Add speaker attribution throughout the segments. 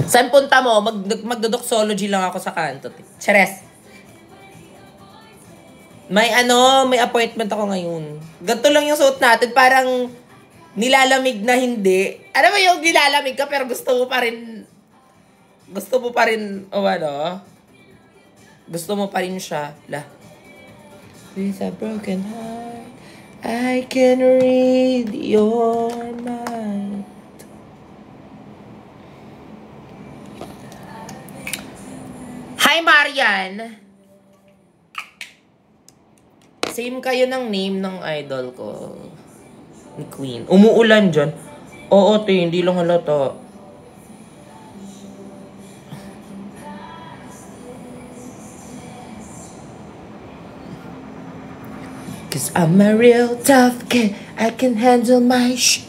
Speaker 1: Saan punta mo? Magdodoxology lang ako sa kanto. Cheres. May appointment ako ngayon. Ganito lang yung suot natin. Parang nilalamig na hindi. Ano ba yung nilalamig ka pero gusto mo pa rin, gusto mo pa rin siya. With a broken heart, I can read your mind. Hi, Marian! Same kayo ng name ng idol ko. Ni Queen. Umuulan dyan. Oo, te. Hindi lang halata. Cause I'm a real tough kid. I can handle my shit.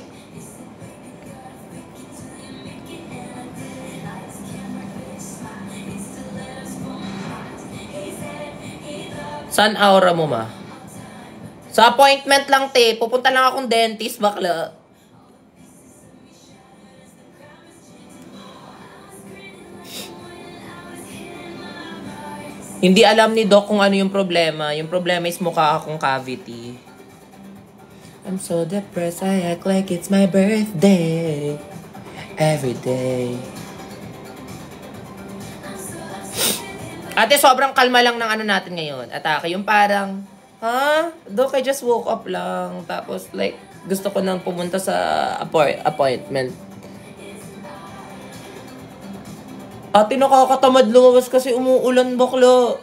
Speaker 1: Saan aura mo, ma? Sa appointment lang, te. Pupunta lang akong dentist, bakla. Hindi alam ni Doc kung ano yung problema. Yung problema is mukha akong cavity. I'm so depressed, I act like it's my birthday. Every day. Ate, sobrang kalma lang ng natin ngayon. Atake, yung parang... Doc, I just woke up lang. Tapos, like, gusto ko nang pumunta sa appointment. Ate, nakakatamad lumabas kasi umuulan, bakla.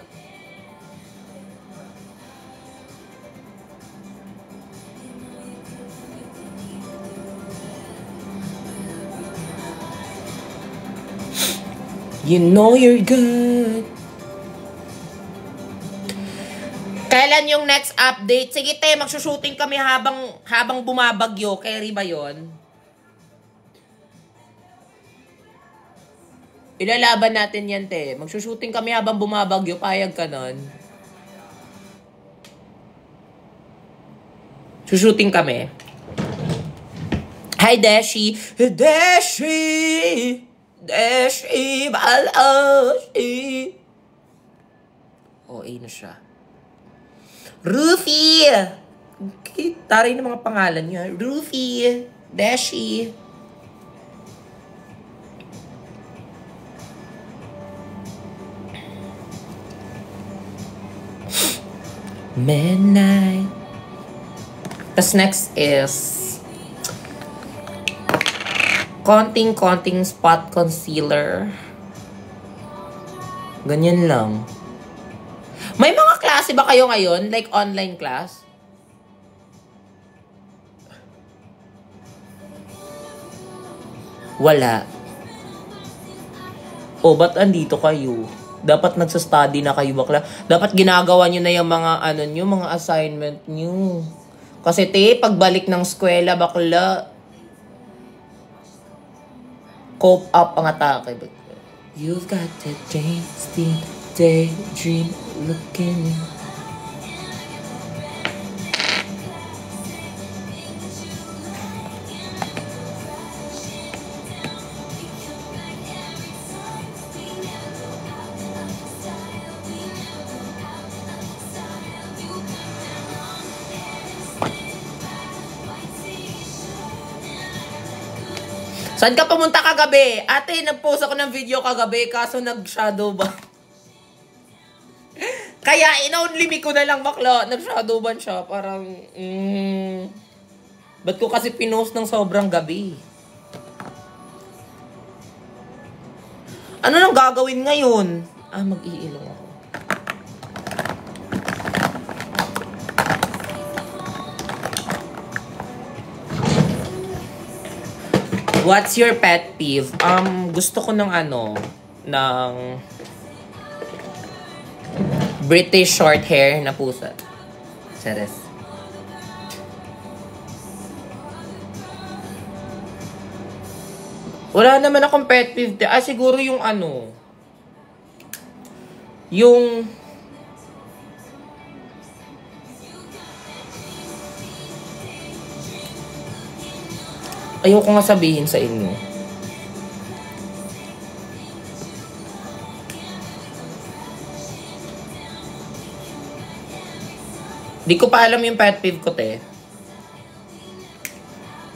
Speaker 1: You know you're good. Kailan yung next update? Sige, te, magsushooting kami habang bumabagyo. Carry ba yun? Ilalaban natin yan, te. Magsushooting kami habang bumabagyo. Payag ka nun. Sushooting kami. Hi, Deshi. Deshi! Deshi! Balashi! OA na siya. Rufy! Taray ng mga pangalan niya. Rufy! Deshi! Midnight. Tas next is konting spot concealer. Ganyan lang. May mga klase ba kayo ngayon? Like online class? Wala. O, ba't andito kayo? Dapat nagsa-study na kayo, bakla. Dapat ginagawa nyo na yung mga, mga assignment nyo. Kasi, te, pagbalik ng eskwela, bakla, cope up ang atake. You've got to daydream, looking. Saan ka pumunta kagabi? Ate, nag-post ako ng video kagabi, kaso nag-shadow ban. Kaya in-only me ko na lang, bakla. Nag-shadow ban siya. Parang, ba't ko kasi pinost ng sobrang gabi? Ano nang gagawin ngayon? Mag-iilong ako. What's your pet peeve? Gusto ko ng ng British short hair na pusa. Seres. Wala naman akong pet peeve. Siguro yung yung ayoko nga sabihin sa inyo. Di ko pa alam yung pet peeve ko, te.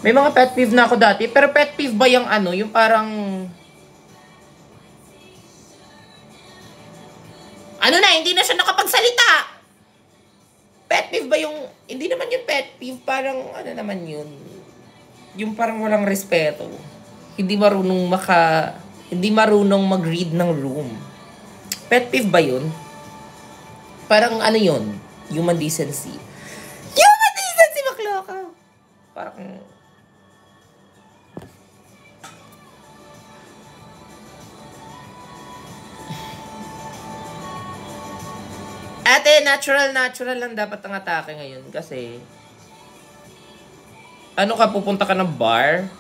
Speaker 1: May mga pet peeve na ako dati, pero pet peeve ba yung ano, yung parang... Ano na, hindi na siya nakapagsalita! Pet peeve ba yung... Hindi naman yung pet peeve, parang ano naman yun. Yung parang walang respeto. Hindi marunong mag-read ng room. Pet peeve ba yun? Parang ano yun? Human decency. Human decency, bakla ka! Parang... Ate, natural lang dapat ang atake ngayon kasi ano ka, pupunta ka ng bar?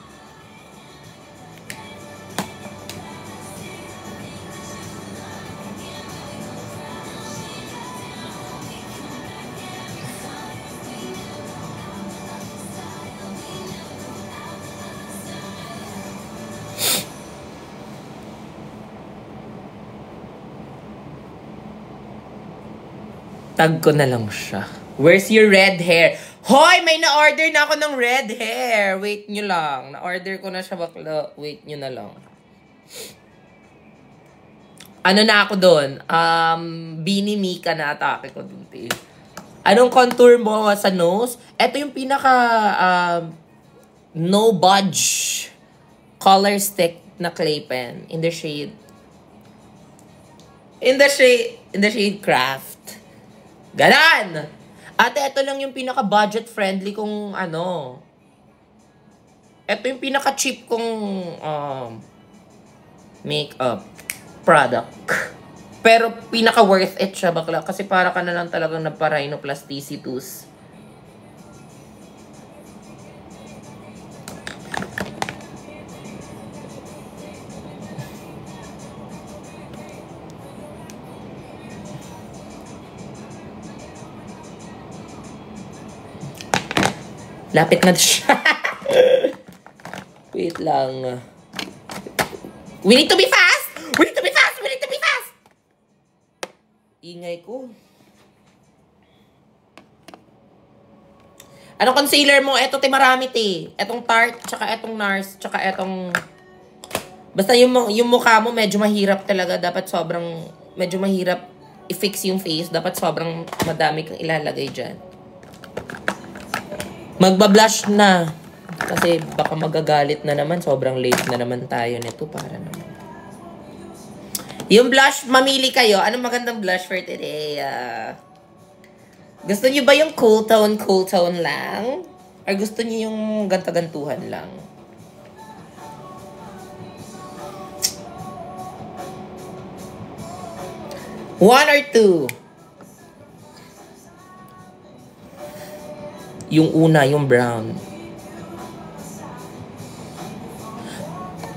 Speaker 1: Tag ko na lang siya. Where's your red hair? Hoy! May na-order na ako ng red hair. Wait nyo lang. Na-order ko na siya, bakla. Wait nyo na lang. Ano na ako doon? Bini Mika na atake ko dun, te. Anong contour mo sa nose? Ito yung pinaka no budge color stick na clay pen in the shade craft. Ganon! Ate, ito lang yung pinaka-budget friendly kong ano. Ito yung pinaka-cheap kong makeup product. Pero pinaka-worth it siya, bakla. Kasi para ka na lang talagang nagpa-rhinoplasticity. Lapit na siya. Wait lang. We need to be fast! We need to be fast! We need to be fast! Ingay ko. Anong concealer mo? Eto, te, marami, te. Etong Tarte, tsaka etong NARS, tsaka etong... Basta yung mukha mo medyo mahirap talaga. Dapat sobrang... Medyo mahirap i-fix yung face. Dapat sobrang madami kang ilalagay dyan. Magbablush na. Kasi baka magagalit na naman. Sobrang late na naman tayo nito. Para naman. Yung blush, mamili kayo. Anong magandang blush for today? Gusto niyo ba yung cool tone lang? Or gusto niyo yung ganta-gantuhan lang? One or two? Yung una, yung brown.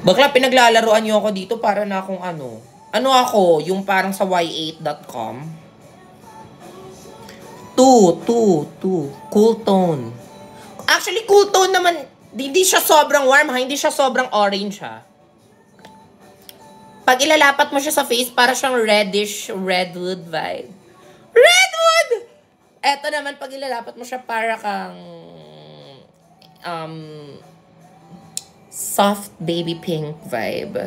Speaker 1: Bakla, pinaglalaroan niyo ako dito para na akong ano. Ano ako? Yung parang sa y8.com. Two. Cool tone. Actually, cool tone naman. Hindi siya sobrang warm, ha? Hindi siya sobrang orange, ha? Pag ilalapat mo siya sa face, para siyang reddish, redwood vibe. Redwood! Eto naman, pag ilalapat mo siya, para kang soft baby pink vibe.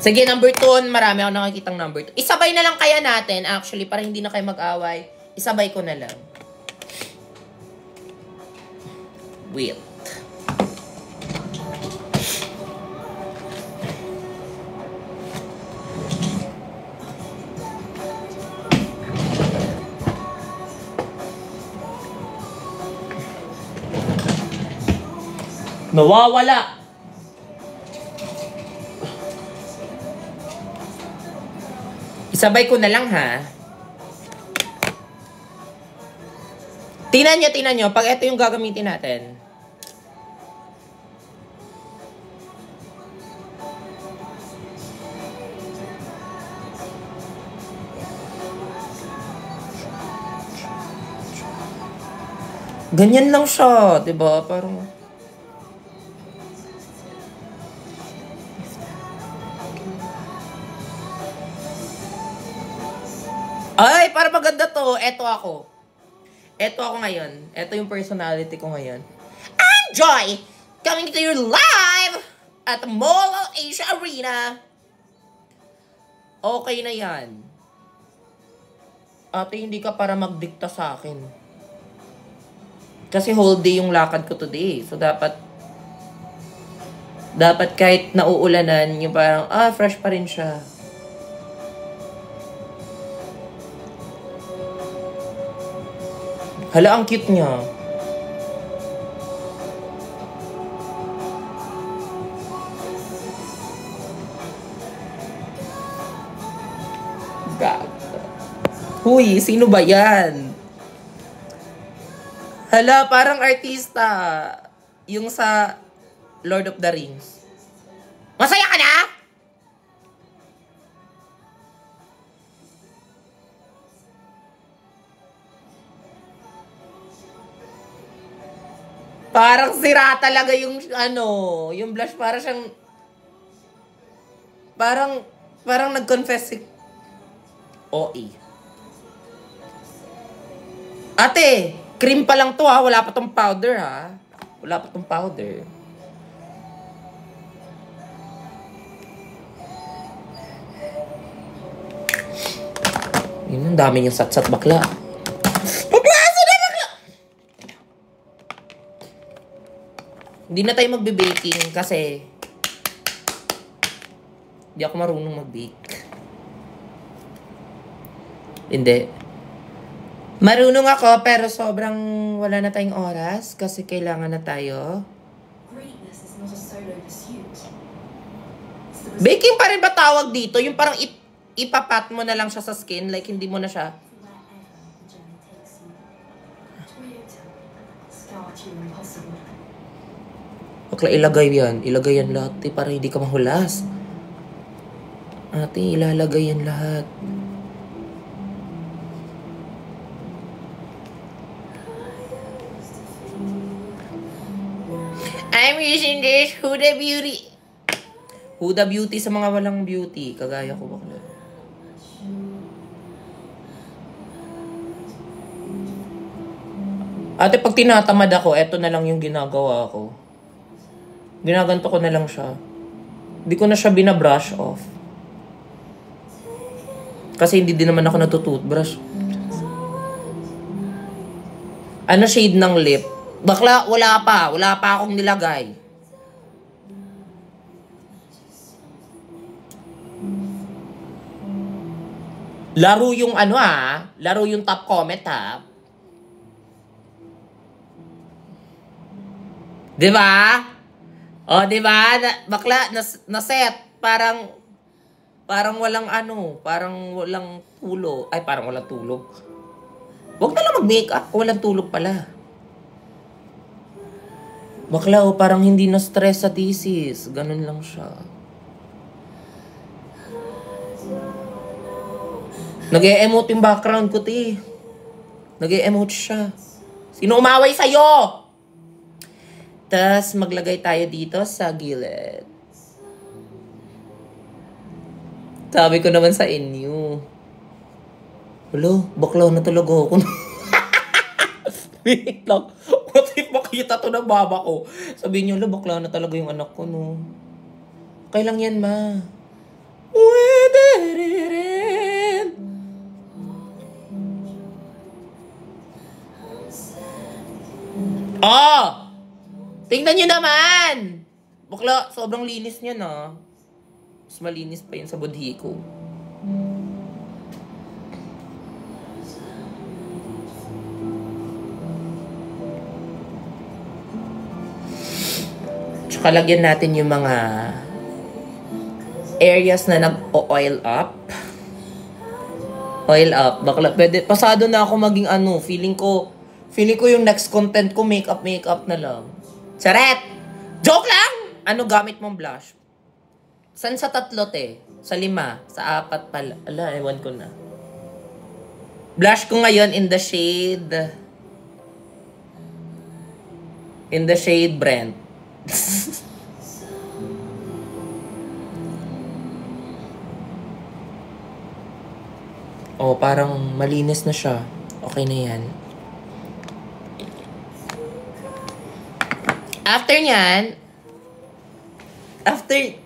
Speaker 1: Sige, number 2. Marami ako nakikitang number 2. Isabay na lang kaya natin, actually, para hindi na kayo mag-away. Isabay ko na lang. Wait. Nawawala. Isabay ko na lang, ha. Tingnan nyo. Pag ito yung gagamitin natin. Ganyan lang siya, diba? Parang... Ay, para maganda to. Eto ako. Eto ako ngayon. Eto yung personality ko ngayon. I'm Joy! Coming to you live at Mall of Asia Arena. Okay na yan. Ate, hindi ka para magdikta sa akin. Kasi whole day yung lakad ko today. So, dapat kahit nauulanan, yung parang, fresh pa rin siya. Hala, ang cute niya. God. Huy, sino ba yan? Hala, parang artista. Yung sa Lord of the Rings. Masaya ka na? Parang sira talaga yung yung blush para siyang parang nag-confess si OE. Ate, cream pa lang to ha, wala pa tong powder ha. Wala pa tong powder. Yun, ang dami niyang sat-sat bakla. Hindi na tayo magbe-baking kasi hindi ako marunong mag-bake. Hindi. Marunong ako pero sobrang wala na tayong oras kasi kailangan na tayo. Baking pa rin ba tawag dito? Yung parang ipapat mo na lang siya sa skin, like hindi mo na siya. Bakla, ilagay yan. Ilagay yan lahat para hindi ka mahulas. Ate, ilalagay yan lahat. I'm using this Huda Beauty. Huda Beauty sa mga walang beauty. Kagaya ko bakla. Ate, pag tinatamad ako, eto na lang yung ginagawa ko. Ginaganto ko na lang siya. Hindi ko na siya binabrush off. Kasi hindi din naman ako natutoothbrush. Ano shade ng lip? Bakla, wala pa. Wala pa akong nilagay. Laro yung laro yung top comment ha. Diba? O, diba? Bakla, naset. Parang walang parang walang tulo. Ay, parang walang tulog. Huwag na lang mag-makeup. Walang tulog pala. Bakla, parang hindi na stress sa thesis. Ganun lang siya. Nag-e-emote yung background ko, ti. Nag-e-emote siya. Sino umaway sa'yo? Tas, maglagay tayo dito sa gilid. Sabi ko naman sa inyo. Hello, bakla na talaga ako. Wait lang. What if makita to ng baba ko? Sabihin niyo, bakla na talaga yung anak ko, no? Okay lang yan, ma. Oh! Tingnan nyo naman! Bakla, sobrang linis niya na. Mas malinis pa yun sa budhi ko. Tsaka lagyan natin yung mga areas na nag-oil up. Oil up. Bakla, pwede, pasado na ako maging feeling ko yung next content ko makeup na lang. Charet! Joke lang! Ano gamit mong blush? San sa 3, te? Sa 5? Sa 4 pala? Ala, ewan ko na. Blush ko ngayon in the shade Brent. Oh, parang malinis na siya. Okay na yan. After nyan,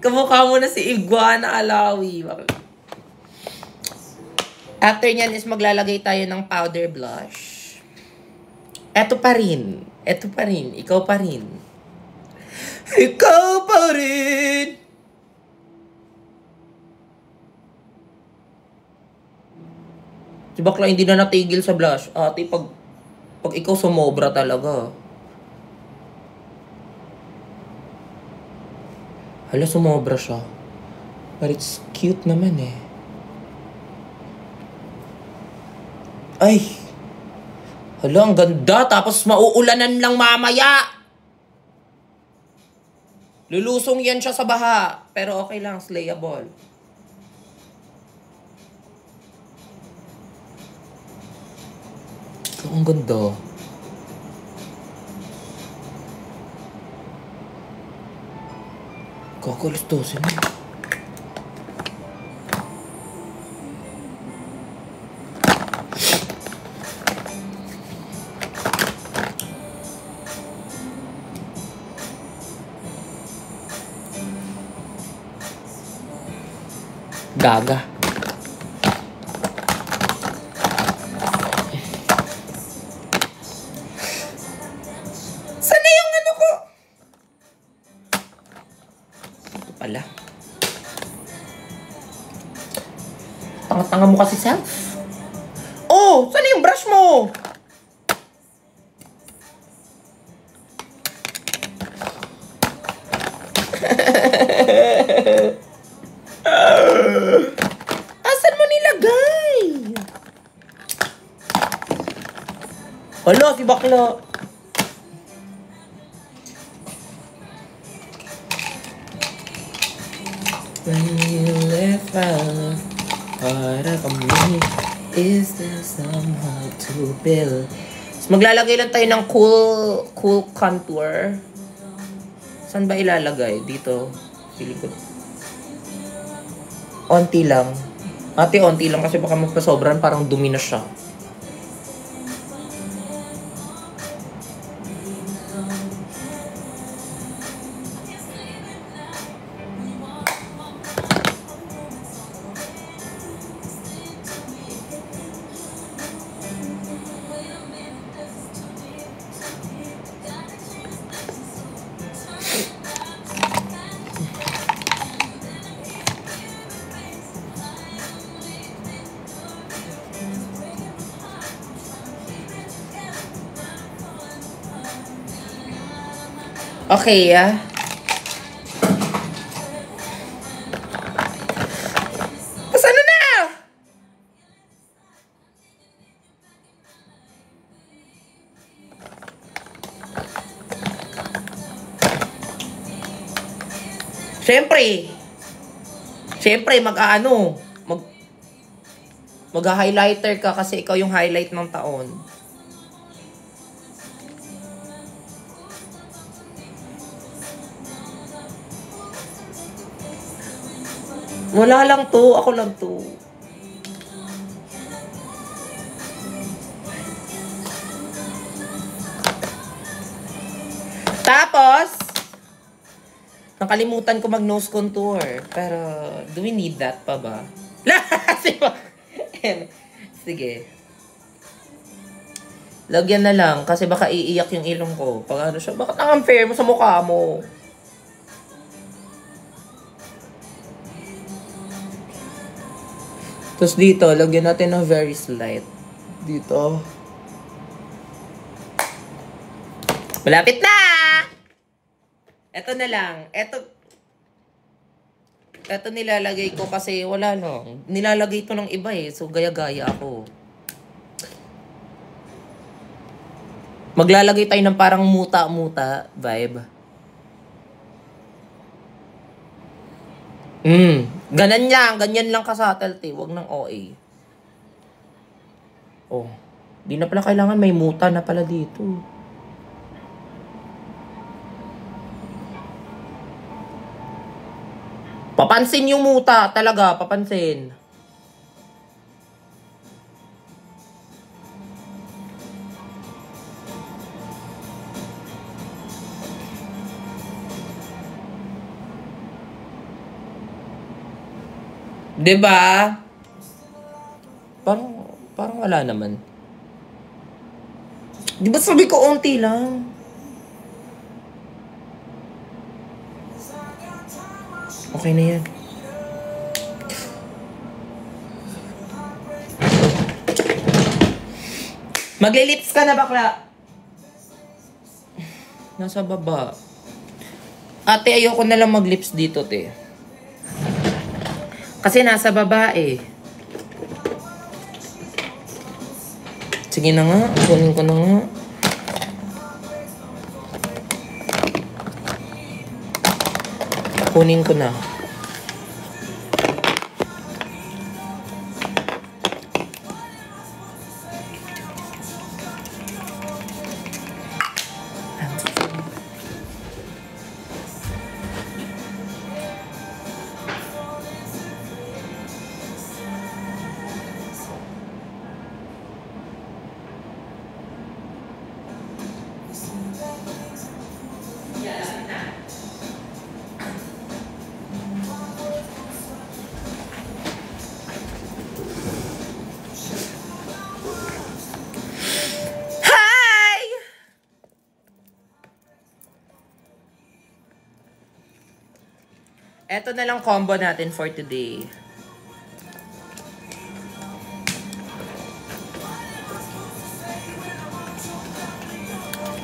Speaker 1: kamukha mo na si Iguana Alawi. After nyan is maglalagay tayo ng powder blush. Eto pa rin. Ikaw pa rin. Ikaw pa rin. Si bakla hindi na natigil sa blush. Ate, pag ikaw sumobra talaga. Hala, sumobra siya. But it's cute naman eh. Ay! Hala, ang ganda. Tapos mauulanan lang mamaya. Lulusong yan siya sa baha. Pero okay lang, slayable. Ang ganda. Kakalistosin na. Gaga. Sana yung ano ko? Ito pala. Tanga-tanga mo kasi, self. Oh, sana yung brush mo? Asan mo nilagay? Hala, si bakla. When you left out part of me, is there somehow to build? So, maglalagay lang tayo ng cool contour. Saan ba ilalagay? Dito. Feeling ko. Onti lang. Ate, onti lang kasi baka magpasobran, parang dumi na siya. Okay, Tapos ano na? Siyempre, mag-highlighter ka kasi ikaw yung highlight ng taon. Wala lang to. Ako lang to. Tapos, nakalimutan ko mag-nose contour. Pero, do we need that pa ba? Sige. Lagyan na lang kasi baka iiyak yung ilong ko. Pag ano siya, bakit ang unfair mo sa mukha mo? Tapos dito, lagyan natin ng very slight. Dito. Malapit na! Ito na lang. Ito nilalagay ko kasi wala lang. Nilalagay ko ng iba eh. So, gaya-gaya ako. Maglalagay tayo ng parang muta-muta vibe. Ganyan lang ka-subtlety. Huwag ng OA. Oh. Di na pala kailangan may muta na pala dito. Papansin yung muta. Talaga, papansin. Diba? Parang wala naman. Di ba sabi ko unti lang? Okay na yan. Maglilips ka na, bakla. Nasa baba. Ate, ayoko na lang maglips dito, te. Kasi nasa baba eh. Sige na nga, kunin ko na nga. Kunin ko na. Eto na lang combo natin for today.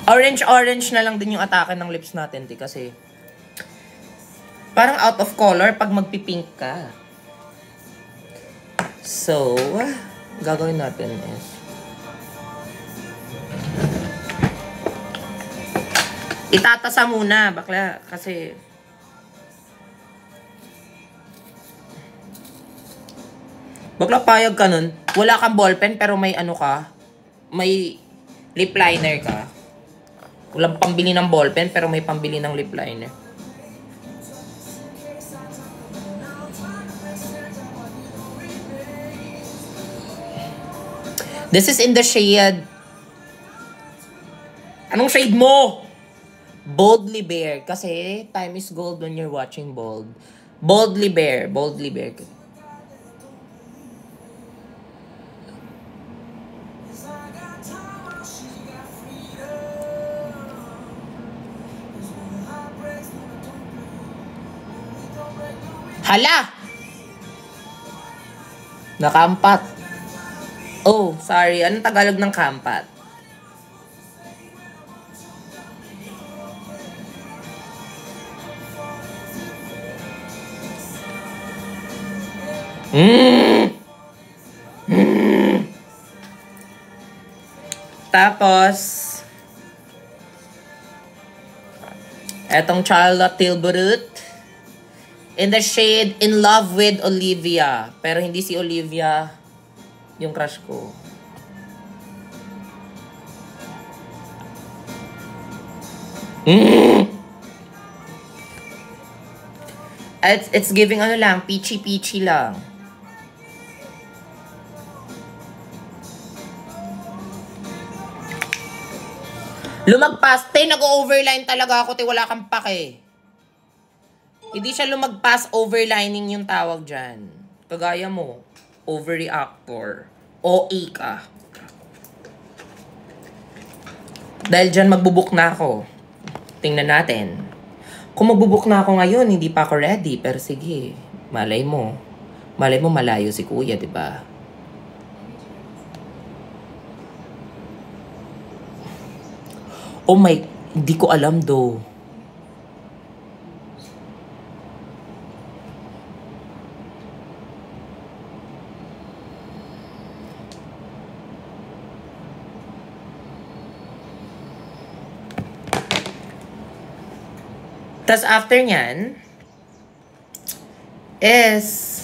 Speaker 1: Orange na lang din yung atake ng lips natin, di kasi parang out of color pag magpipink ka. So, gagawin natin is itatasa muna, bakla, kasi bakla payag ka nun. Wala kang ballpen pero may ano ka. May lip liner ka. Walang pambili ng ballpen pero may pambili ng lip liner. This is in the shade. Anong shade mo? Boldly Bare. Kasi time is gold when you're watching Bold. Boldly Bare. Boldly Bare. Hala! Nakampat. Oh, sorry. Anong Tagalog ng kampat? Tapos, etong Charlotte Tilbury in the shade In Love with Olivia. Pero hindi si Olivia yung crush ko. It's giving ano lang, peachy lang. Lumagpas. Te, nag-overline talaga ako. Te, wala kang pake. Hindi siya lumagpas. Overlining yung tawag dyan. Kagaya mo. Overreactor. OA ka. Dahil dyan magbubuk na ako. Tingnan natin. Kung magbubuk na ako ngayon, hindi pa ako ready. Pero sige, malay mo. Malay mo malayo si kuya, di ba? Oh my, hindi ko alam do. Tas after nyan, is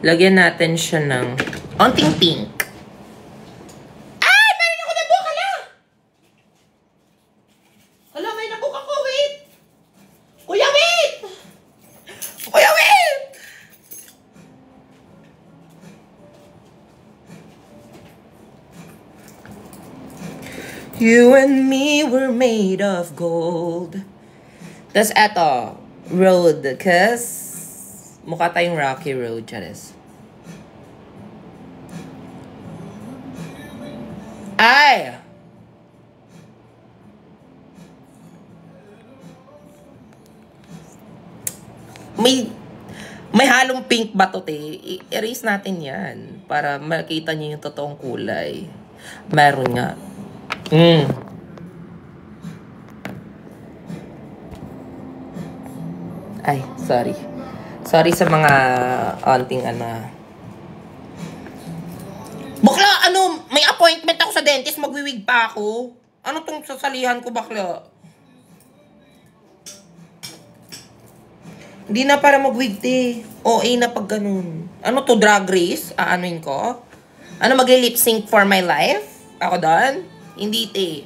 Speaker 1: lagyan natin siya ng onting pink. Ay! Meron ako nabook! Hala! Hala, may nabook ako! Wait! Kuya, wait! Kuya, wait! You and me were made of gold. Tas eto, road. Cause mukha tayong rocky road, Charis. Ay! May halong pink ba to, te? I-erase natin yan para makita niyo yung totoong kulay. Meron nga. Ay, sorry. Sorry sa mga onting Bakla, may appointment ako sa dentist, magwiwig pa ako. Ano tong sasalihan ko, bakla? Hindi na para mag-wig, te. OA na pag ganun. Ano to, drag race? Aanuin ko? Ano, mag-lip sync for my life? Ako doon? Hindi, te.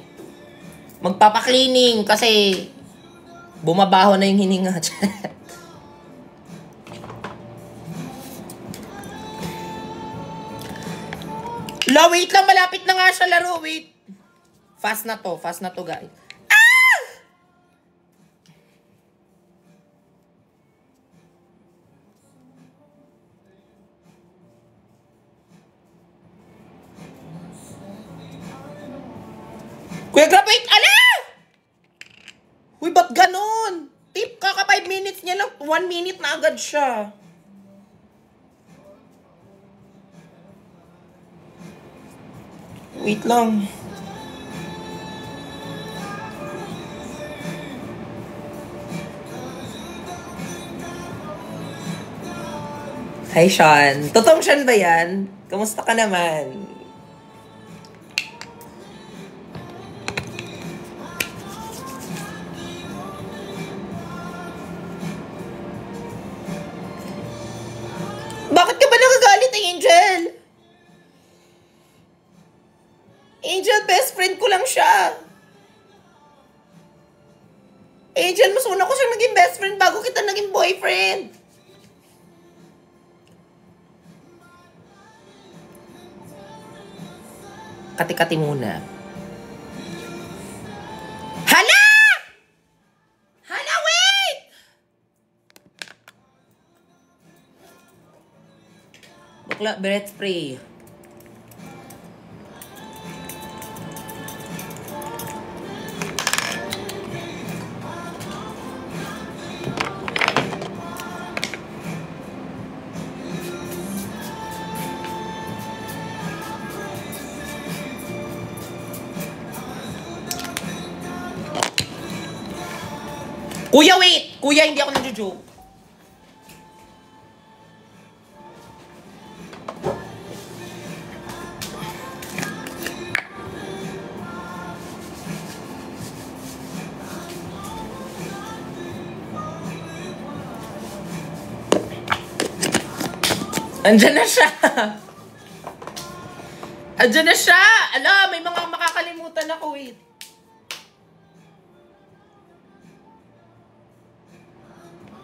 Speaker 1: Magpapa-cleaning kasi bumabaho na yung hininga. Wait lang, malapit na nga siya laro, wait. Fast na to, guys. Kuya Grab, wait! Ala! Uy, ba't ganun? Tip, kaka 5 minutes niya lang. 1 minute na agad siya. Wait lang. Hi, Sean. Totoong Sean ba yan? Kamusta ka naman? Bakit ka ba nagagalit, Angel? Angel, best friend ko lang siya. Angel, mas una ko siyang naging best friend bago kita naging boyfriend. Kati-kati muna. Hala! Hala, wait! Bakla, breath spray. Kuya, wait! Kuya, hindi ako nagjo-joke. Andyan na siya! Andyan na siya! Ala, may mga makakalimutan ako, wait.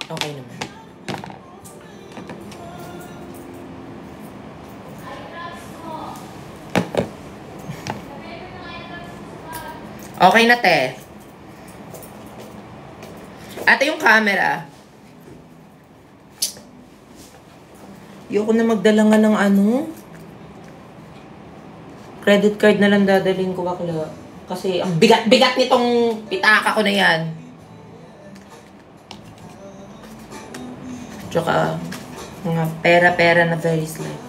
Speaker 1: Okay naman. Okay na, te. Ate, yung camera. Ayoko na magdala nga ng credit card na lang dadalhin ko, bakla. Kasi ang bigat-bigat nitong pitaka ko na yan. Tsaka, mga pera-pera na very slight.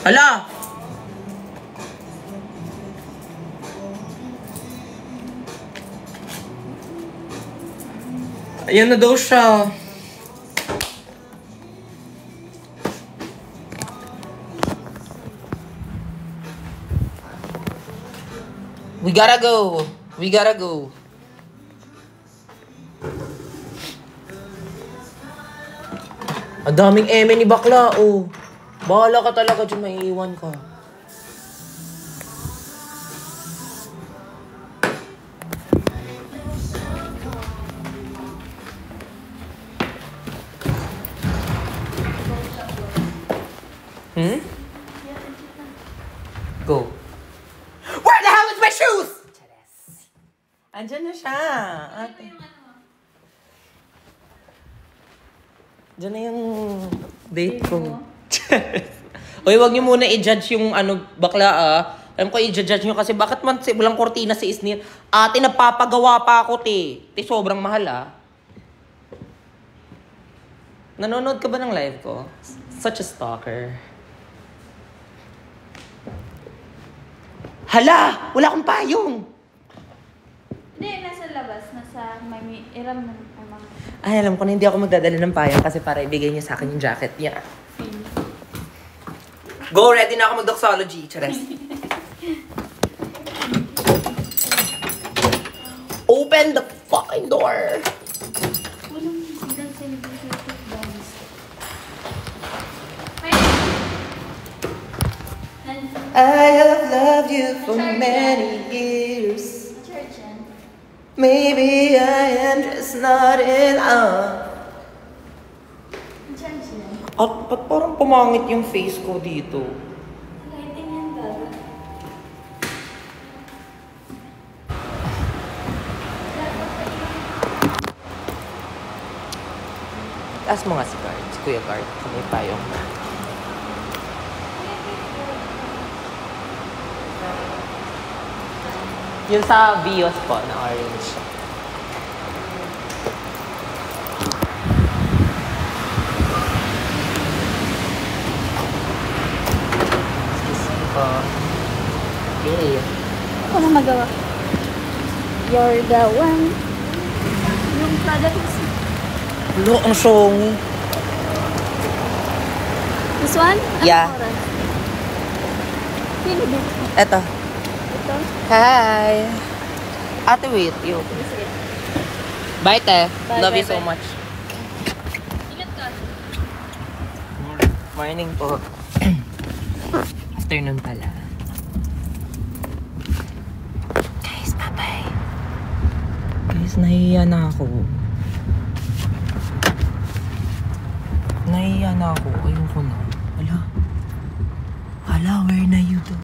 Speaker 1: Hala! Ayan na daw siya. We gotta go. We gotta go. Ang daming eme ni bakla, oh. Bahala ka talaga dyan, maiiwan ka. Go. Where the hell Diyan na yung date ko. Uy, wag niyo muna i-judge yung bakla Alam ko i-judge niyo kasi bakit man walang kortina si Isnir? Ate, napapagawa pa ako, te. Te, sobrang mahal, Nanonood ka ba ng live ko? Such a stalker. Hala! Wala akong payong!
Speaker 2: Hindi, nasa labas. Nasa may iram ng mga...
Speaker 1: Ay, alam ko na hindi ako magdadala ng payong kasi para ibigay niya sa akin yung jacket niya. Go, ready na ako mag-doxology. Chares. Open the fucking door!
Speaker 2: Walang hanggang celebrated dance.
Speaker 1: I have loved you for many years.
Speaker 2: Church yan.
Speaker 1: Maybe I am just not in love.
Speaker 2: Church yan.
Speaker 1: At ba't parang pumangit yung face ko dito?
Speaker 2: Lighting yan bago.
Speaker 1: Taas mo nga si Card, si Kuya Card. May payong. Yung sa Vios po, na orange. Excuse me po. Okay.
Speaker 2: Ano magawa? You're the one. Yung product is...
Speaker 1: Lo, ang song.
Speaker 2: This one?
Speaker 1: Yeah.
Speaker 2: Anong oras? Sino dito?
Speaker 1: Eto.
Speaker 2: Ito?
Speaker 1: Hi. Ate, wait. You.
Speaker 2: Sige.
Speaker 1: Bye, te.
Speaker 2: Bye,
Speaker 1: Love
Speaker 2: bye,
Speaker 1: you so
Speaker 2: bye.
Speaker 1: much.
Speaker 2: Ingat ka.
Speaker 1: Morning po. Afternoon pala. Guys, bye-bye. Guys, nahiya na ako. Nahiya na ako. Ayoko na. Hala. Hala, where na you do?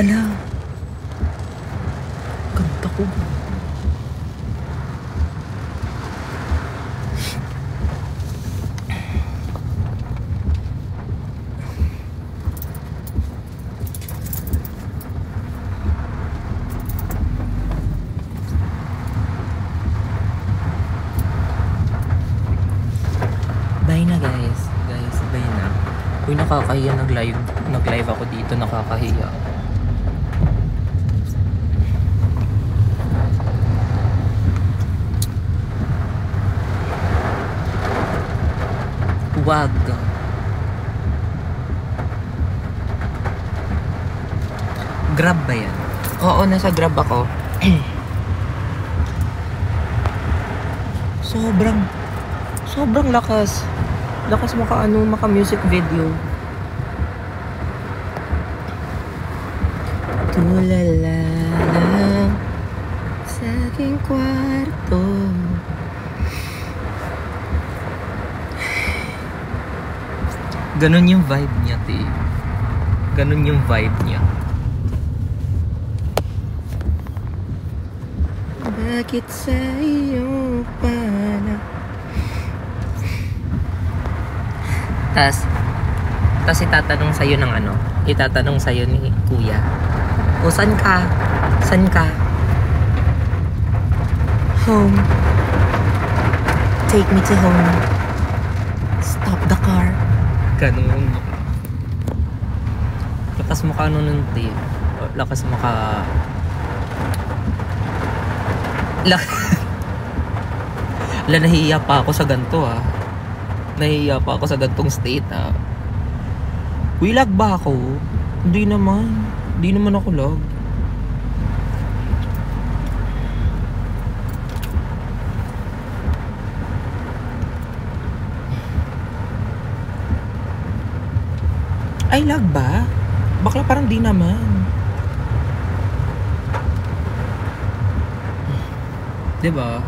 Speaker 1: Ala. Ganda ko. Bye na guys. Guys, bye na. Uy, nakakahiya nag-live ako dito, nakakahiya. Wag. Grab ba yan? Oo, nasa Grab ako. Sobrang lakas. Lakas maka music video. Tulala lang sa aking kwarto. Ganon yung vibe niya, te. Ganon yung vibe niya. Bakit sa iyo pala? Tas itatanong sa'yo ng itatanong sa'yo ni Kuya. O, saan ka? Saan ka? Home. Take me to home. Stop the car. Ganun. Lakas mukha nun, te. Lakas mukha... nahihiya pa ako sa ganito, Nahihiya pa ako sa gantong state, Uy, lag ba ako? Hindi naman. Hindi naman ako lag. Ay, lag ba? Bakla parang di naman. Diba?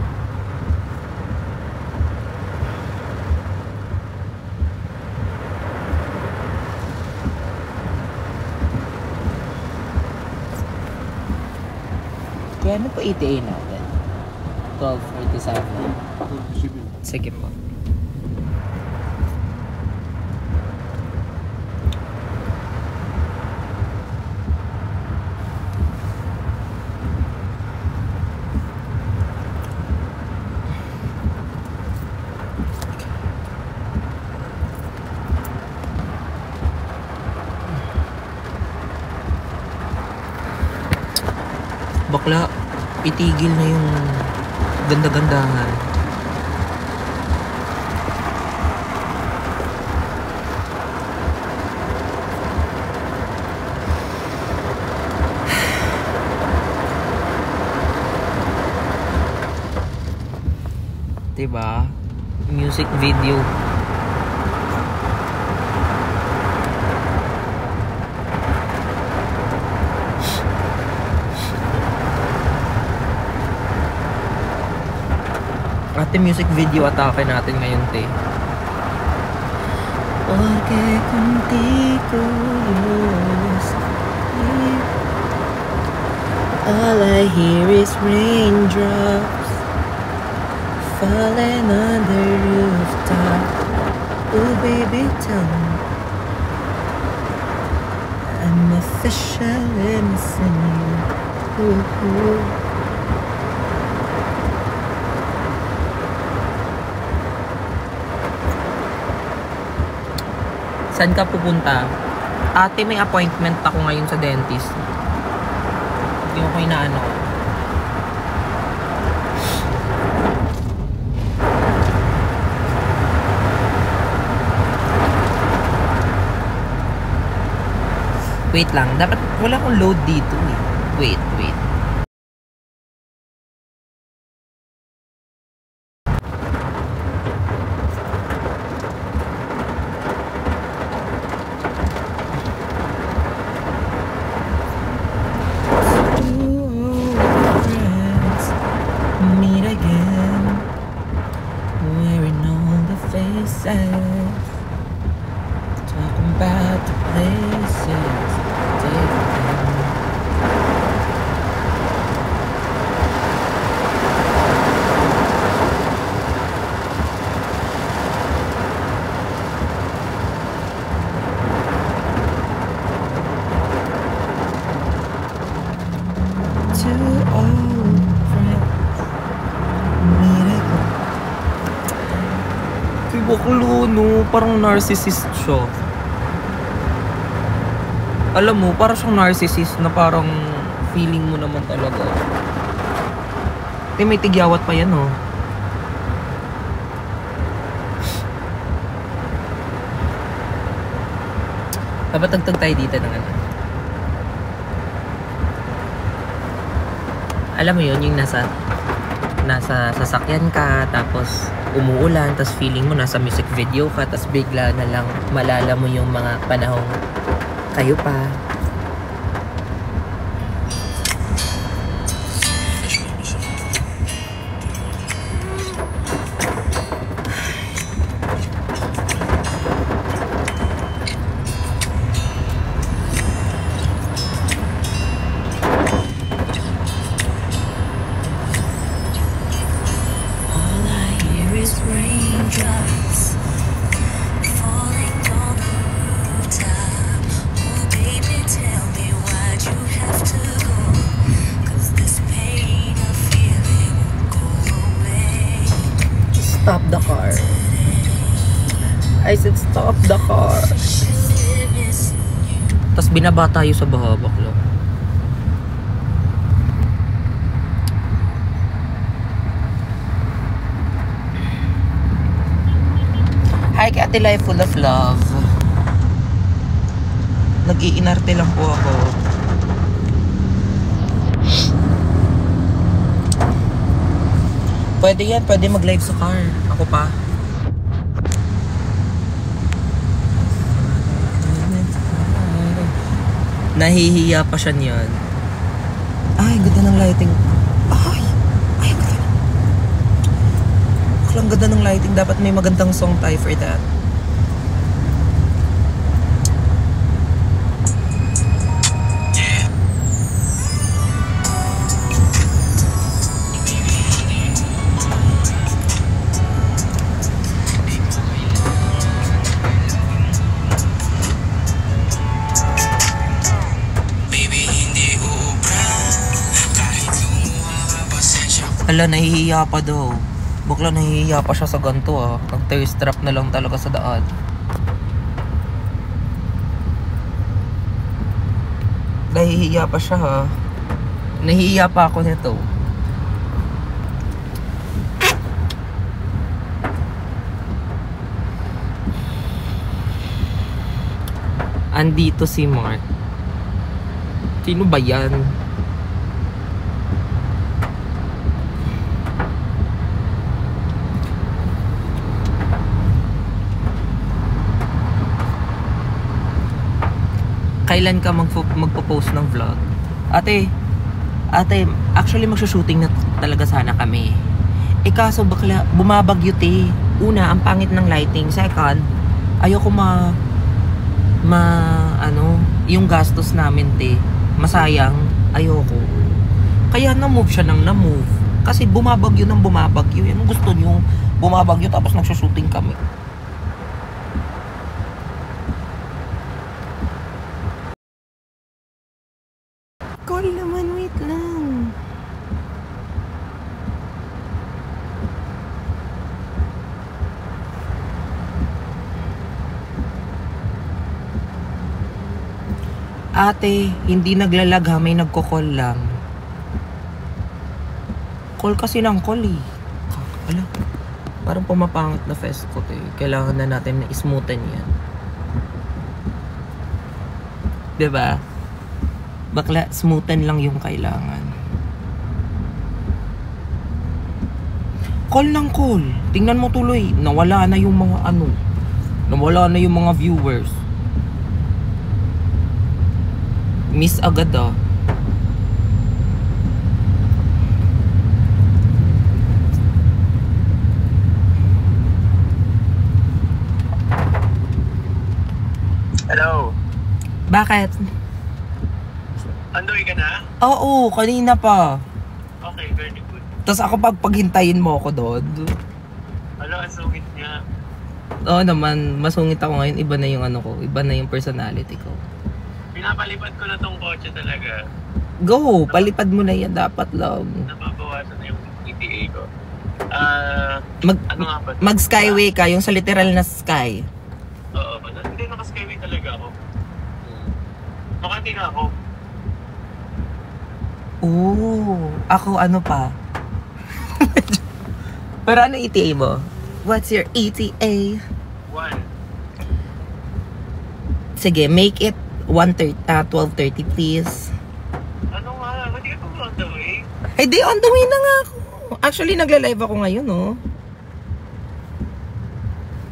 Speaker 1: Magkano po ETA natin? 12:47. Sige po. Bakla, itigil na yung ganda-gandahan. Diba? Music video. Ate, music video atake natin ngayon, te. Porque contigo all I hear is raindrops falling on the rooftop. Oh baby, tell me I'm officially missing you. Ooh, ooh. Saan ka pupunta? Ate, may appointment ako ngayon sa dentist. Hindi ko inaano. Wait lang. Dapat wala akong load dito eh. Wait. Meet again, wearing all the faces, talking about the places, taking two old friends. Si Baklo, no? Parang narcissist siya. Alam mo, parang siyang narcissist na parang feeling mo naman talaga. May tigyawat pa yan, oh. Dapat tagtag tayo dito ng ano. Alam mo yun, yung nasa sasakyan ka, tapos umuulan, tapos feeling mo nasa music video ka, tapos bigla na lang malala mo yung mga panahong kayo pa. Stop the car. I said stop the car. Tapos binaba tayo sa baha, Baklo. Hi, Ate Life full of love. Nag-iinarte lang po ako. Pwede yan, pwede mag-live sa car. Ako pa. Nahihiya pa siya niyan. Ay, ganda ng lighting. Ay, ang ganda. Ang ganda ng lighting. Dapat may magandang song tayo for that. Hala, nahihiya pa daw. Bakla, nahihiya pa siya sa ganito ah. Nag-thirst trap na lang talaga sa daan. Nahihiya pa siya ha. Nahihiya pa ako nito. Andito si Mark. Sino ba yan? Kailan ka magpo-post ng vlog? Ate, actually magsushooting na talaga sana kami. Kaso bakla, bumabagyo te. Una, ang pangit ng lighting. Second, ayoko yung gastos namin te. Masayang, ayoko. Kaya na-move siya ng na-move. Kasi bumabagyo ng bumabagyo. Yan ang gusto niyo. Bumabagyo tapos nagsushooting kami. Call naman, wait lang. Ate, hindi naglalag ha, may nagko-call lang. Call kasi ng call eh. Ala, parang pumapangit na fest ko eh. Kailangan na natin na ismoothen yan. Diba? Bakla, smoothen lang yung kailangan. Call ng call. Tingnan mo tuloy. Nawala na yung mga nawala na yung mga viewers. Miss agad ah.
Speaker 3: Hello.
Speaker 1: Bakit?
Speaker 3: Andoy ka na?
Speaker 1: Oo, kanina pa.
Speaker 3: Okay, very good.
Speaker 1: Tapos ako paghintayin mo ako doon.
Speaker 3: Alo, ang sungit niya.
Speaker 1: Oo naman, masungit ako ngayon. Iba na yung ko. Iba na yung personality ko.
Speaker 3: Pinapalipad ko na tong kotse talaga.
Speaker 1: Go! Palipad mo na yan. Dapat lang.
Speaker 3: Nababawasan na yung ETA ko. Ano nga ba?
Speaker 1: Mag-skyway ka. Yung sa literal na sky.
Speaker 3: Oo. Hindi, naka-skyway talaga ako. Makati na ako.
Speaker 1: Oo. Ako ano pa? Pero ano ETA mo? What's your ETA?
Speaker 3: 1.
Speaker 1: Sige, make it 12:30 please.
Speaker 3: Ano nga? Hindi ka pa on the way?
Speaker 1: Eh di, on the way na nga ako. Actually, nagla-live ako ngayon, oh.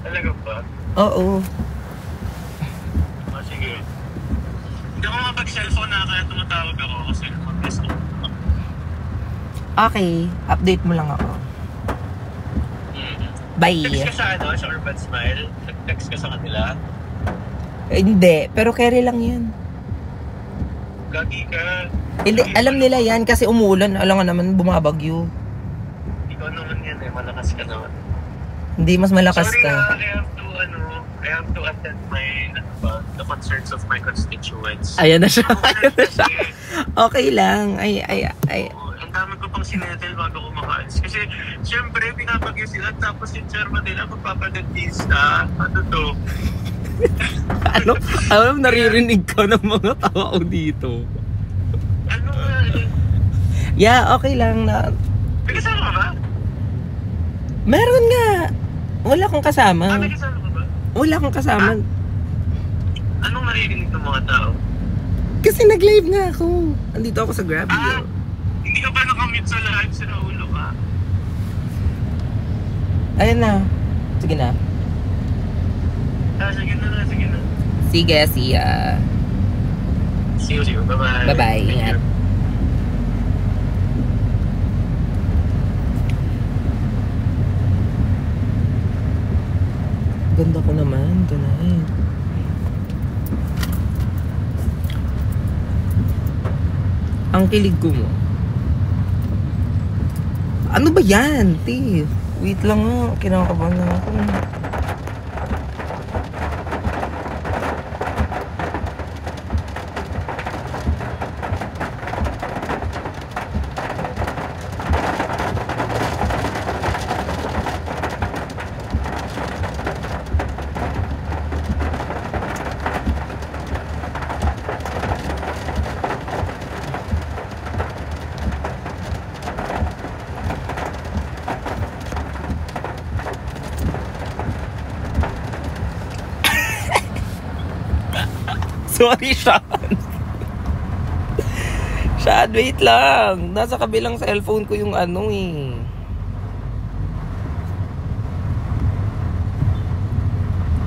Speaker 3: Talaga ba?
Speaker 1: Oo.
Speaker 3: Sige. Hindi ako mapag-cellphone na kaya tumatawag ako kasi mag-miss ko.
Speaker 1: Okay, update mo lang ako. Bye.
Speaker 3: Text ka sa sa Urban Smile? Text ka sa kanila?
Speaker 1: Hindi, pero carry lang yan.
Speaker 3: Gagi ka.
Speaker 1: Hindi, alam nila yan kasi umuulan. Alam nga naman, bumabagyo.
Speaker 3: Ikaw naman yan malakas ka naman.
Speaker 1: Hindi, mas malakas
Speaker 3: Sorry
Speaker 1: ka.
Speaker 3: I have to attend the concerns of my constituents.
Speaker 1: Ayan na siya. Ayan na siya. Okay lang.
Speaker 3: Ang dami ko pang sinetel bago ko makaalis. Kasi, syempre, pinapagyo sila tapos yung chairman nila magpapadentista. Ano to?
Speaker 1: Ano naririnig ka ng mga tao dito?
Speaker 3: Ano nga?
Speaker 1: Yeah, okay lang na.
Speaker 3: May kasama ka ba?
Speaker 1: Meron nga. Wala akong kasama.
Speaker 3: May kasama ka ba?
Speaker 1: Wala akong kasama.
Speaker 3: Anong naririnig ng mga tao?
Speaker 1: Kasi nag-live nga ako. Andito ako sa Grab.
Speaker 3: Hindi ka ba nakamute sa live? Sa ulo ka?
Speaker 1: Ayun na. Sige na.
Speaker 3: Sige na.
Speaker 1: Sige, see ya.
Speaker 3: See you. Bye-bye.
Speaker 1: Bye-bye. Ingat. Ganda ko naman tonight. Ang kilig ko mo. Ano ba yan, T? Wait lang nga. Kinakabahan na ako. Sorry, Sean. Sean, wait lang. Nasa kabilang cellphone ko yung ano eh.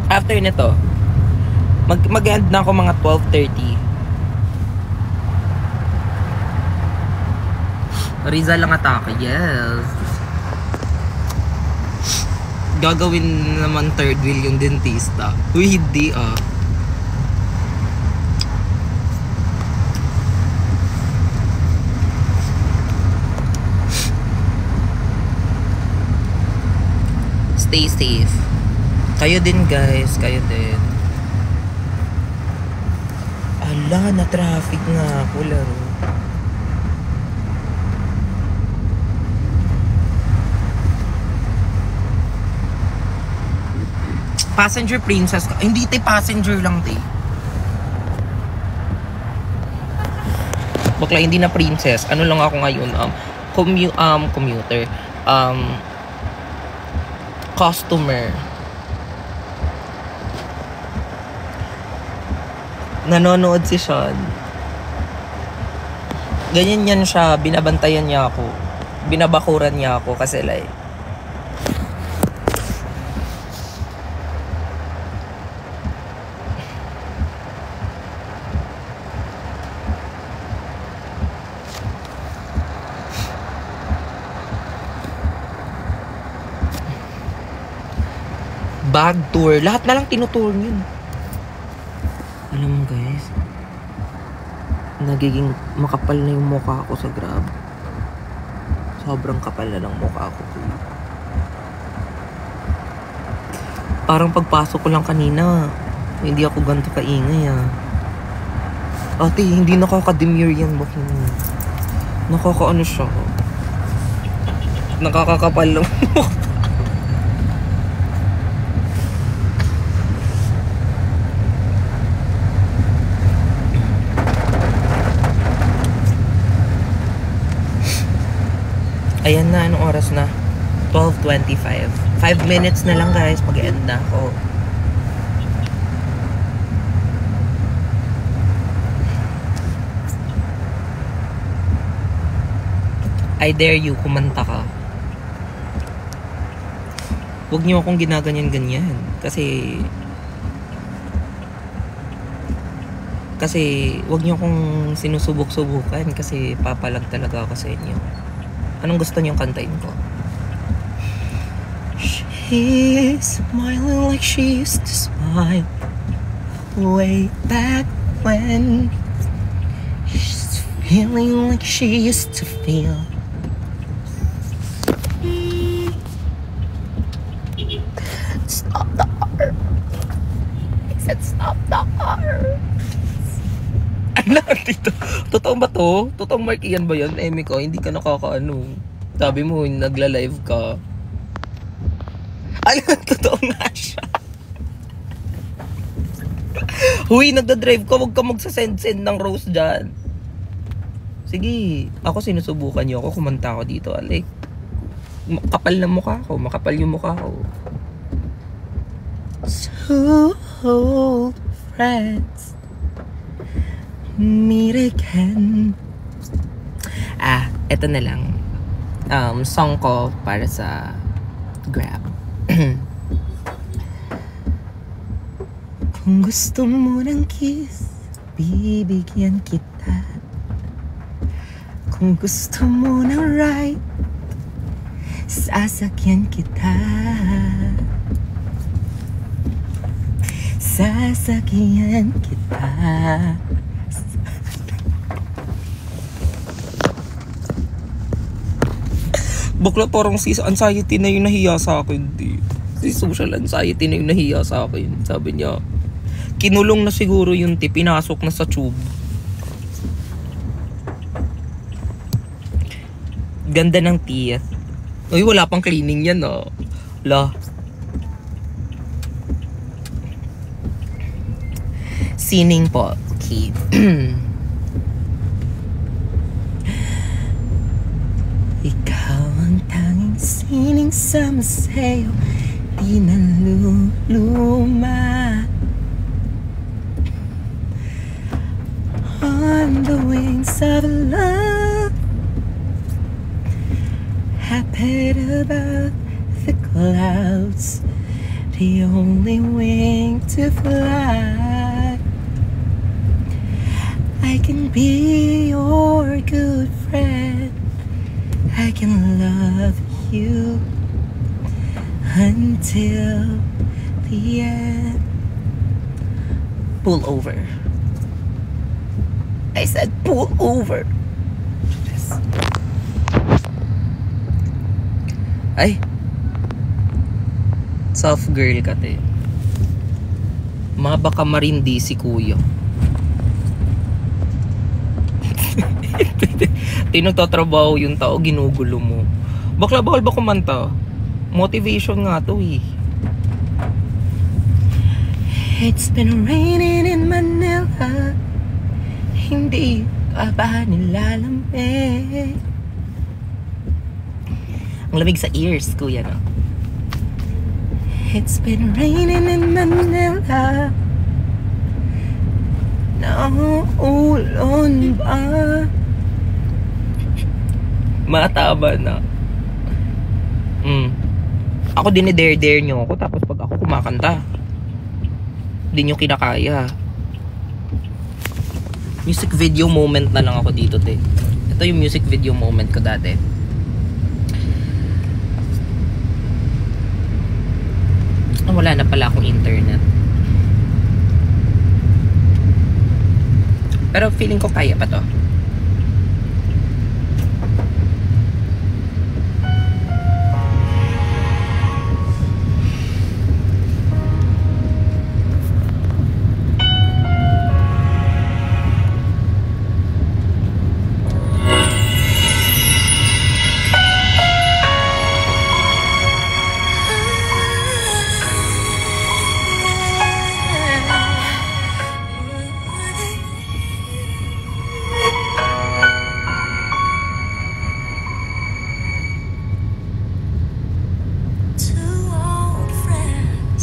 Speaker 1: After nito, mag-end na ako mga 12:30. Rizal lang atake, yes. Gagawin naman third wheel yung dentista. Uy, hindi ah. Stay safe. Kayo din guys, kayo din. Ala, na traffic nga ako laro. Passenger princess ka. Hindi te, passenger lang te. Bakla, hindi na princess. Ano lang ako ngayon? Commuter. Customer. Nanonood si Sean. Ganyan yan siya. Binabantayan niya ako. Binabakuran niya ako kasi like bag tour. Lahat na lang tinutour yun. Alam mo guys, nagiging makapal na yung mukha ko sa Grab. Sobrang kapal na ng mukha ko. Parang pagpasok ko lang kanina, hindi ako ganito kaingay ah. Ate, hindi nakaka-demure yan. Nakaka-ano siya. Nakakakapal lang. Ayan na, anong oras na? 12:25. 5 minutes na lang guys, mag-end na ako. I dare you, kumanta ka. Huwag niyo akong ginaganyan-ganyan. Kasi huwag niyo akong sinusubok-subukan kasi papalag talaga ako sa inyo. Anong gusto niyong kantahin ko? She's smiling like she used to smile way back when. She's feeling like she used to feel. Stop the heart. I said stop the heart. Ano dito? Totoo ba to? Totoong Mark Ian ba yun? Emi ko, hindi ka nakakaano. Sabi mo, nagla-live ka. Alam, totoo nga siya. Huy, nagda-drive ka. Huwag ka magsasend-send ng rose dyan. Sige, ako sinusubukan niyo ako. Kumanta ako dito. Like, kapal na mukha ko. Makapal yung mukha ko. So, friends, meet again. Eto na lang. Song ko para sa Grab. Kung gusto mo ng kiss, bibigyan kita. Kung gusto mo ng ride, sasakyan kita. Sasakyan kita. Bakla, parang si anxiety na yung nahiya sa akin. Si social anxiety na yung nahiya sa akin. Sabi niya, kinulong na siguro yung pinasok na sa tube. Ganda ng teeth. Uy, wala pang cleaning yan ah. Wala. Sining po. Okay. Ikaw ang tanging sining sa maseo, di naluluma. on the wings of love. Happy above the clouds, the only wing to fly. I can be your good friend. I can love you until the end. Pull over. I said pull over. Yes. Ay. Soft girl ka, te. Baka marindi si kuya. Tinagtatrabaho yung tao, ginugulo mo. Bakla, bawal ba kumanta? Motivation nga to eh. It's been raining in Manila. Hindi ka ba nilalamig? Ang lamig sa ears, kuya, no? It's been raining in Manila. Nauulan ba? Mataba na. Ako dinidare-dare nyo ako, tapos pag ako kumakanta, hindi nyo kinakaya. Music video moment na lang ako dito, te. Ito yung music video moment ko dati. Wala na pala akong internet. Pero feeling ko kaya pa to.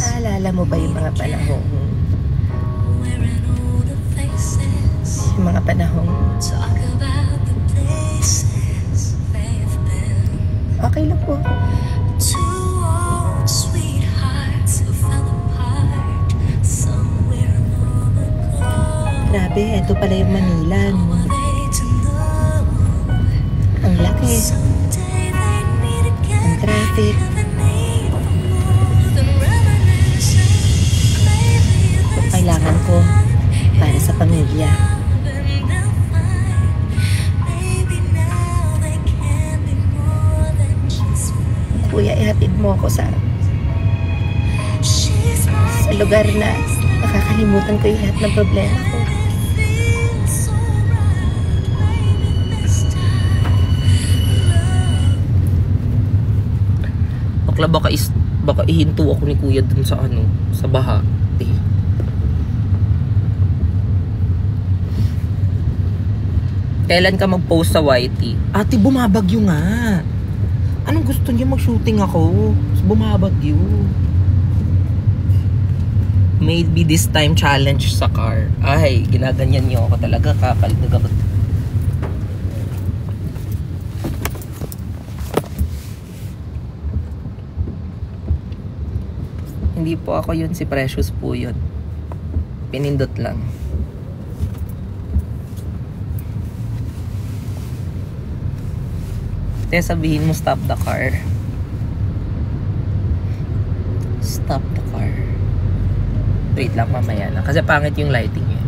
Speaker 1: Naalala mo ba yung mga panahong okay lang po. Grabe, ito pala yung Manila, no? Ang laki. Ang traffic. Kailangan ko para sa pamilya. Kuya, ihatid mo ako sa lugar na nakakalimutan ko yung lahat ng problema ko. Baka ihinto ako ni kuya dun sa sa baha. Kailan ka mag-post sa YT? Ate, bumabagyo nga. Anong gusto niyo, mag-shooting ako? Bumabagyo. Maybe this time challenge sa car. Ay, ginaganyan niyo ako talaga. Kakaligag ako. Hindi po ako yun, si Precious po yun. Pinindot lang. Kaya sabihin mo, stop the car. Stop the car. Wait lang, mamaya lang. Kasi pangit yung lighting niya.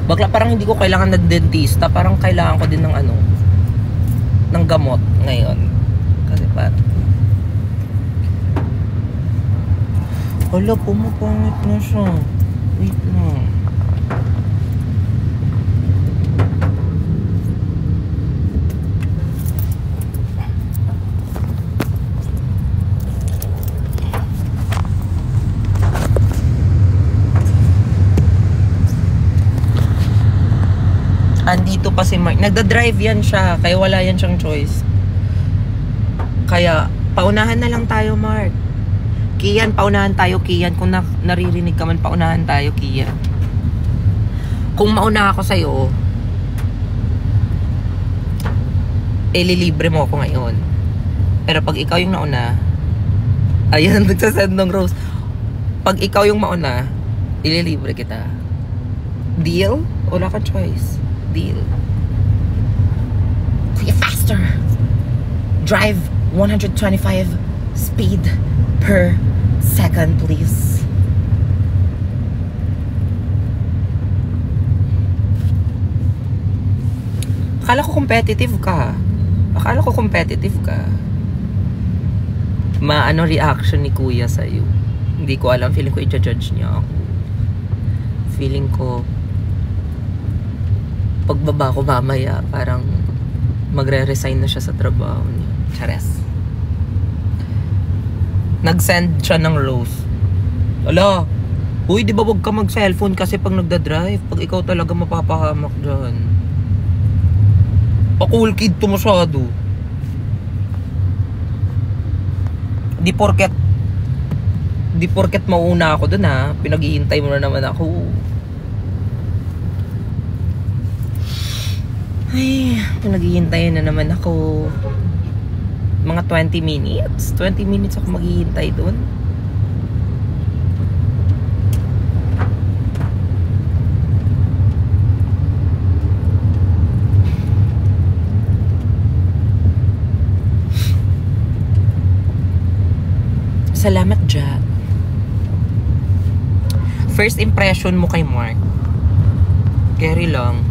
Speaker 1: Bakla, parang hindi ko kailangan ng dentista. Parang kailangan ko din ng ng gamot ngayon. Kasi parang hala, pumapangit na siya. Wait lang. Andito pa si Mark. Nagda-drive yan siya. Kaya wala yan siyang choice. Kaya, paunahan na lang tayo, Mark. Kian, paunahan tayo, Kian. Kung naririnig ka man, paunahan tayo, Kian. Kung mauna ako sa'yo, lilibre mo ako ngayon. Pero pag ikaw yung nauna, ayan, nagsasend ng Rose. Pag ikaw yung mauna, ililibre kita. Deal? Wala kang choice. Deal. Kuya, faster! Drive 125 speed per second, please. Akala ko competitive ka. Maano reaction ni Kuya sa'yo. Hindi ko alam. Feeling ko i-judge niya ako. Feeling ko pagbaba ko mamaya, parang magre-resign na siya sa trabaho niya. Chares. Nag-send siya ng Rose. Ala, uy, di ba wag ka mag-cellphone kasi pag nagda-drive, pag ikaw talaga mapapahamak dyan. Pa-cool kid to masyado. Di porket mauna ako dun ha. Pinaghihintay mo na naman ako. Ay, pinaghihintay na naman ako. Mga 20 minutes. 20 minutes ako maghihintay dun. Salamat, Jack. First impression mo kay Mark. Carry lang.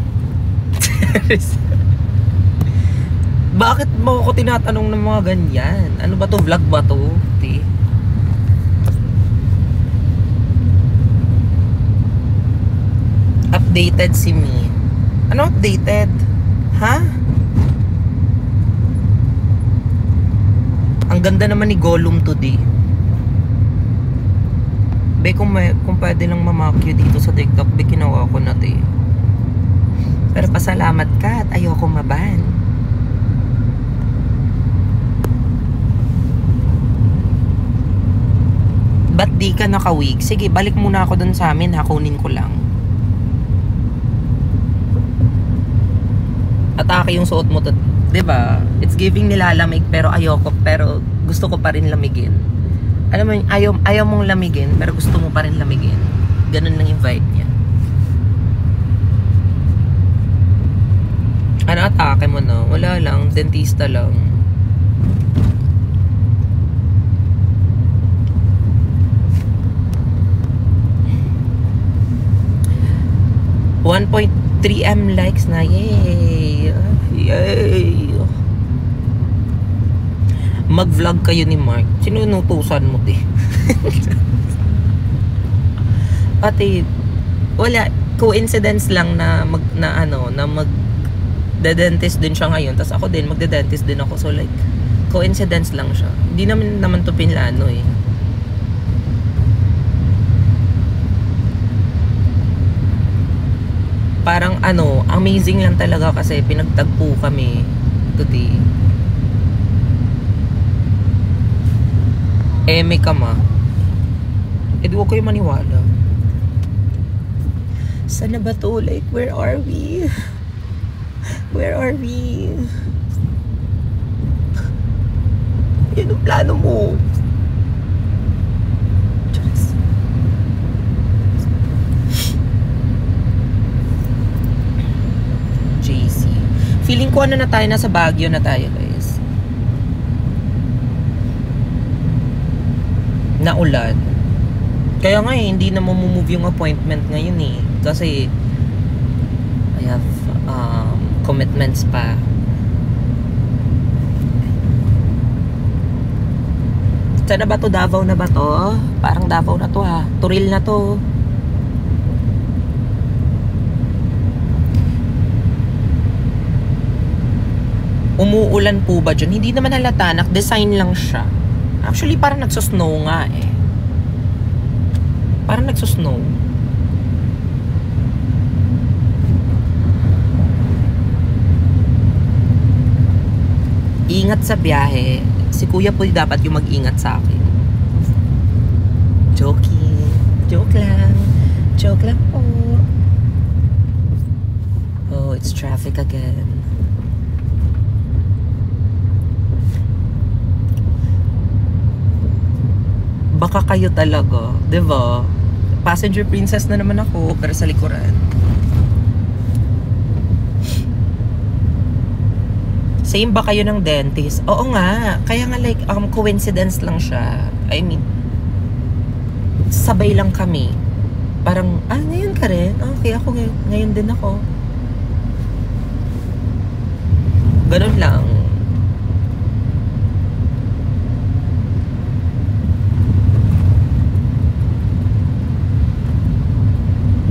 Speaker 1: Bakit mo ako tinatanong ng mga ganyan? Ano ba to? Vlog ba to? Di? Updated si me. Ano updated? Ha? Ang ganda naman ni Gollum today. Be, kung pwede lang mamakyo dito sa TikTok, be, kinawa ko na to eh. Pero pasalamat ka at ayoko maban. Ba't di ka nakawig? Sige, balik muna ako dun sa amin ha, kunin ko lang. Atake yung suot mo to, diba? It's giving nilalamig pero ayoko, pero gusto ko pa rin lamigin. Alam mo, ayaw mong lamigin pero gusto mo pa rin lamigin. Ganun lang yung vibe niya. Ano atake mo no? Wala lang, dentista lang. .3M likes na. Yay! Yay! Mag-vlog kayo ni Mark. Sino inutusan mo, te? Ate, wala. Coincidence lang na magde-dentist din siya ngayon. Tapos ako din, magde-dentist din ako. So like, coincidence lang siya. Hindi naman to pinlano eh. Parang amazing lang talaga kasi pinagtagpo kami today. Eme ka ma. Eh di ko kayo maniwala. Sana ba to? Like, where are we? Where are we? Yan ang plano mo. JC. Feeling ko na tayo, nasa Baguio na tayo guys. Na ulan. Kaya nga hindi na mamumove yung appointment ngayon eh. Kasi I have commitments pa. Saan na ba to? Davao na ba to? Parang Davao na to ha. Turil na to. Umuulan po ba dyan? Hindi naman halata. Nag-design lang siya. Actually, parang nagsusnow nga eh. Parang nagsusnow. Ingat sa biyahe. Si Kuya po dapat yung mag-ingat sa akin. Wag lang po. Oh, it's traffic again. Baka kayo talaga, 'di ba? Passenger princess na naman ako, pero sa likuran. Same ba kayo ng dentist? Oo nga, kaya nga like coincidence lang siya. I mean, sabay lang kami. Parang, ngayon ka rin? Okay, ako ngayon din ako. Ganun lang.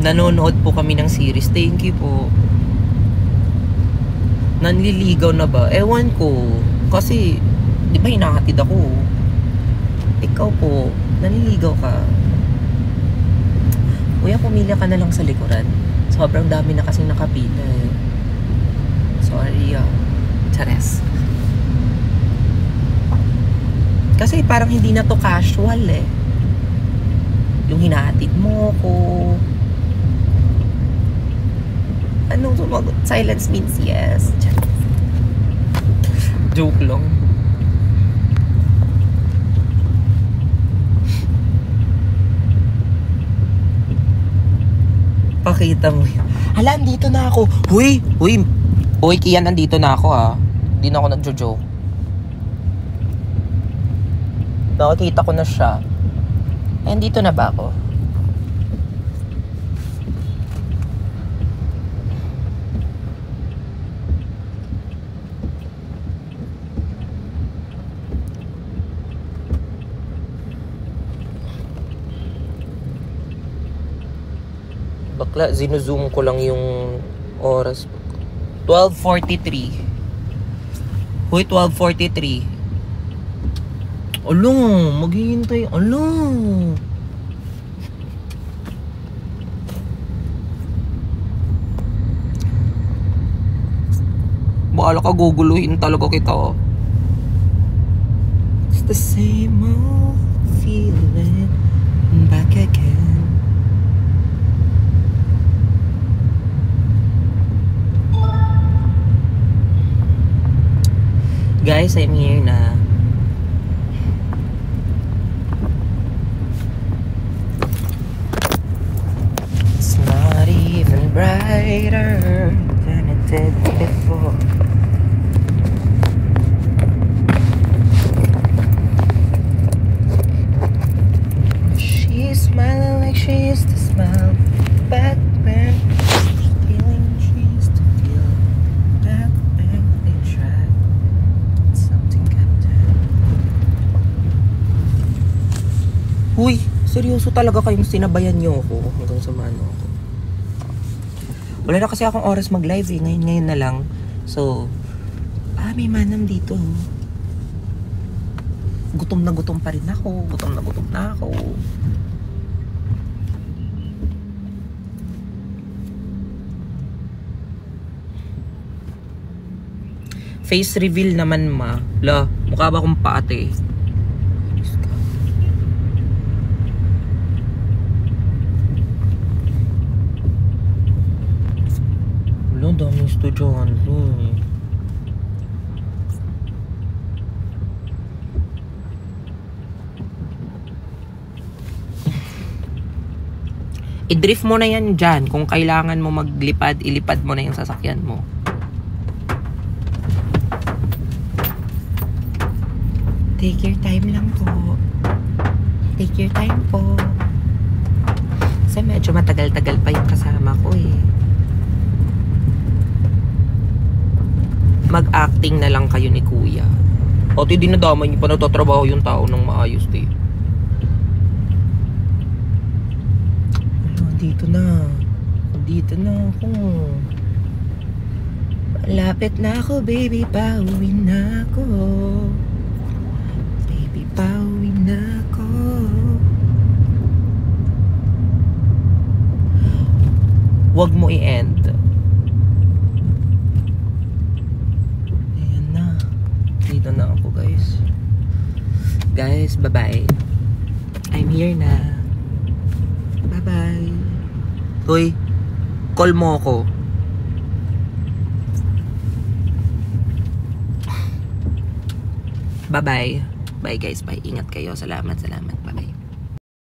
Speaker 1: Nanonood po kami ng series. Thank you po. Nanliligaw na ba? Ewan ko. Kasi, di ba hinahatid ako? Ikaw po, nanliligaw ka. Kuya, pumila ka na lang sa likuran. Sobrang dami na kasing nakapila eh. Sorry, Chares. Kasi parang hindi na to casual eh. Yung hinahatid mo ko. Anong sumagot? Silence means yes. Joke lang. Pakita mo yun. Hala, andito na ako. Huy, Kian, andito na ako ha. Hindi na ako nagjo-joke. Nakakita ko na siya. Andito na ba ako? Bakla, zinuzoom ko lang yung oras. 12:43. Hoy, 12:43. Along, maghihintay. Along. Bahala ka, guguluhin talaga kita. It's the same old feeling back again. Guys, I'm here na. It's not even brighter than it did before. She's smiling like she used to smile back when. Feeling she used to feel back when they tried. Uy, seryoso talaga kayong sinabayan niyo ako hanggang sa mano ako. Wala na kasi akong oras mag-live eh. Ngayon na lang. So, may manam dito. Gutom na gutom pa rin ako. Gutom na ako. Face reveal naman ma. La, mukha ba akong paate? Wala, dami estudyante. I-drift mo na yan dyan. Kung kailangan mo maglipad, ilipad mo na yung sasakyan mo. Take your time lang po. Take your time po. Kasi medyo matagal-tagal pa yung kasama ko eh. Mag-acting na lang kayo ni kuya. O di dinadamay niyo pa natatrabaho yung tao ng maayos eh. Dito na ako. Malapit na ako, baby, pauwi na ako. Baby, pauwi na ako. Huwag mo i-end. Ayan na. Dito na ako, guys. Guys, bye-bye. I'm here na. Bye-bye. Hoy, call mo ko. Bye-bye. Bye guys, bye. Ingat kayo. Salamat, salamat.